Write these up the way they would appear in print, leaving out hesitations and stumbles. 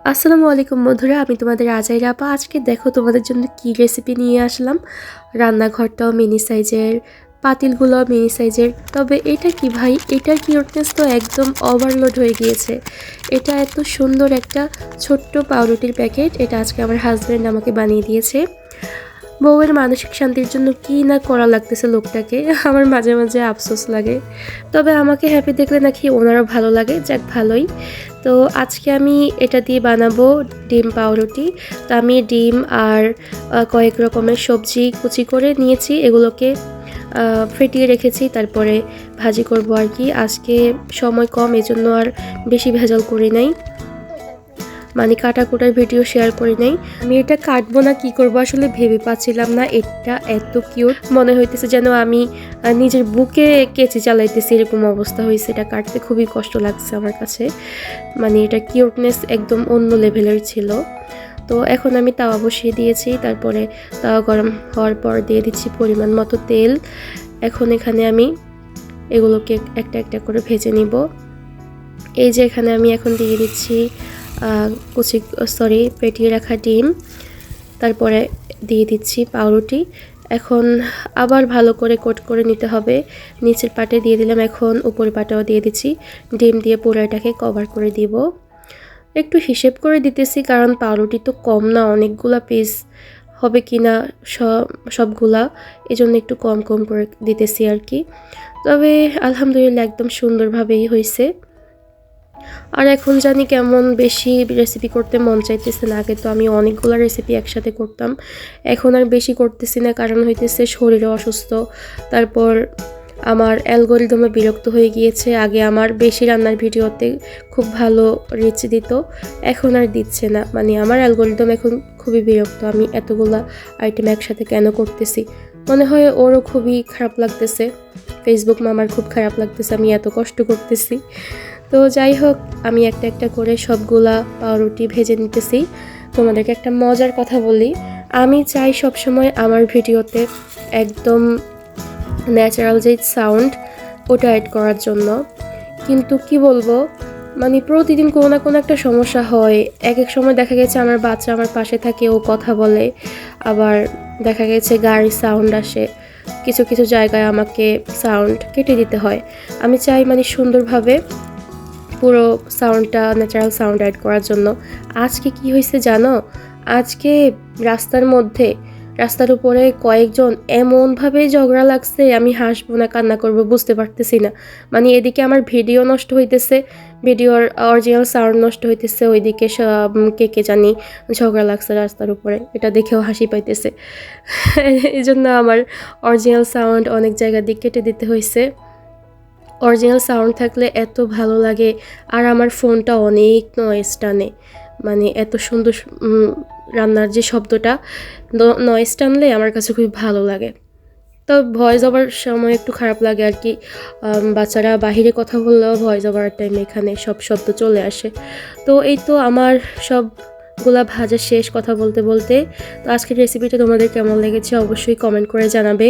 আসসালামু আলাইকুম বন্ধুরা, আমি তোমাদের আজাইরা আপা। আজকে দেখো তোমাদের জন্য কি রেসিপি নিয়ে আসলাম। রান্নাঘরটাও মিনি সাইজের, পাতিলগুলোও মিনি সাইজের। তবে এটা কি ভাই, এটার কিউটনেস তো একদম ওভারলোড হয়ে গিয়েছে। এটা এত সুন্দর একটা ছোট্ট পাউরুটির প্যাকেট, এটা আজকে আমার হাজব্যান্ড আমাকে বানিয়ে দিয়েছে। বউয়ের মানসিক শান্তির জন্য কি না করা লাগতেছে লোকটাকে, আমার মাঝে মাঝে আফসোস লাগে। তবে আমাকে হ্যাপি দেখলে নাকি ওনারও ভালো লাগে, যাক ভালোই। তো আজকে আমি এটা দিয়ে বানাবো ডিম পাউরুটি। তো আমি ডিম আর কয়েক রকমের সবজি কুচি করে নিয়েছি, এগুলোকে ফেটিয়ে রেখেছি, তারপরে ভাজি করব আর কি। আজকে সময় কম, এজন্য আর বেশি ভেজাল করি নাই, মানে কাটাকুটার ভিডিও শেয়ার করি নাই। আমি এটা কাটবো না কি করব আসলে ভেবে পাচ্ছিলাম না। এটা এত কিউট মনে হইতেছে যেন আমি নিজের বুকে কেচি চালাইতেছি, এরকম অবস্থা হয়েছে। এটা কাটতে খুবই কষ্ট লাগছে আমার কাছে, মানে এটা কিউটনেস একদম অন্য লেভেলের ছিল। তো এখন আমি তাওয়া বসিয়ে দিয়েছি, তারপরে তাওয়া গরম হওয়ার পর দিয়ে দিচ্ছি পরিমাণ মতো তেল। এখন এখানে আমি এগুলোকে একটা একটা করে ভেজে নিব। এই যে এখানে আমি এখন দিয়ে দিচ্ছি ফেটিয়ে রাখা ডিম, তারপরে দিয়ে দিচ্ছি পাউরুটি। এখন আবার ভালো করে কোট করে নিতে হবে। নিচের পাটে দিয়ে দিলাম, এখন উপরের পাটেও দিয়ে দিচ্ছি। ডিম দিয়ে পুরোটাকে কভার করে দিব। একটু হিসেব করে দিতেছি, কারণ পাউরুটি তো কম না, অনেকগুলা পিস হবে কি না সবগুলা, এজন্য একটু কম কম করে দিতেছি আর কি। তবে আলহামদুলিল্লাহ একদম সুন্দরভাবেই হয়েছে। আর এখন জানি কেমন বেশি রেসিপি করতে মন চাইতেছে না। আগে তো আমি অনেকগুলো রেসিপি একসাথে করতাম, এখন আর বেশি করতেছি না, কারণ হইতেছে শরীরে অসুস্থ। তারপর আমার অ্যালগরিদমে বিরক্ত হয়ে গিয়েছে। আগে আমার বেশি রান্নার ভিডিওতে খুব ভালো রিচ দিত, এখন আর দিচ্ছে না। মানে আমার অ্যালগরিদম এখন খুবই বিরক্ত, আমি এতগুলা আইটেম একসাথে কেন করতেছি। মনে হয় ওরও খুবই খারাপ লাগতেছে, ফেসবুক মামার খুব খারাপ লাগতেছে আমি এত কষ্ট করতেছি। তো যাই হোক, আমি একটা একটা করে সবগুলা পাউরুটি ভেজে নিতেছি। তোমাদেরকে একটা মজার কথা বলি, আমি চাই সবসময় আমার ভিডিওতে একদম ন্যাচারাল যে সাউন্ড ওটা অ্যাড করার জন্য, কিন্তু কি বলবো, মানে প্রতিদিন কোনো না কোনো একটা সমস্যা হয়। এক এক সময় দেখা গেছে আমার বাচ্চা আমার পাশে থাকে, ও কথা বলে, আবার দেখা গেছে গাড়ির সাউন্ড আসে, কিছু কিছু জায়গায় আমাকে সাউন্ড কেটে দিতে হয়। আমি চাই মানে সুন্দরভাবে পুরো সাউন্ডটা ন্যাচারাল সাউন্ড অ্যাড করার জন্য। আজকে কি হয়েছে জানো, আজকে রাস্তার উপরে কয়েকজন এমনভাবে ঝগড়া লাগছে, আমি হাসবো না কান্না করবো বুঝতে পারতেছি না। মানে এদিকে আমার ভিডিও নষ্ট হইতেছে, ভিডিওর অরিজিনাল সাউন্ড নষ্ট হইতেছে, ওইদিকে সব কে জানি ঝগড়া লাগছে রাস্তার উপরে, এটা দেখেও হাসি পাইতেছে। এই জন্য আমার অরিজিনাল সাউন্ড অনেক জায়গা দিয়ে কেটে দিতে হয়েছে। অরিজিনাল সাউন্ড থাকলে এত ভালো লাগে। আর আমার ফোনটা অনেক নয়েজ টানে, মানে এত সুন্দর রান্নার যে শব্দটা, নয়েজ টানলে আমার কাছে খুবই ভালো লাগে। তো ভয়েস ওভার সময় একটু খারাপ লাগে আর কি। বাচ্চারা বাহিরে কথা বললেও ভয়েস ওভার টাইমে এখানে সব শব্দ চলে আসে। তো এই তো আমার সবগুলা ভাজা শেষ কথা বলতে বলতে। তো আজকের রেসিপিটা তোমাদের কেমন লেগেছে অবশ্যই কমেন্ট করে জানাবে।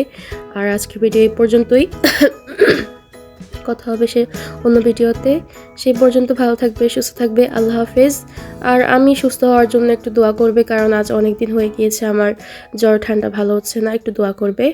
আর আজকের ভিডিও এই পর্যন্তই, কথা হবে অন্য ভিডিওতে। সেই পর্যন্ত ভালো থাকবে, সুস্থ থাকবে, আল্লাহ হাফেজ। আর আমি সুস্থ হওয়ার জন্য একটু দোয়া করবে, কারণ আজ অনেক দিন হয়ে গিয়েছে আমার জ্বর ঠান্ডা ভালো হচ্ছে না, একটু দোয়া করবে।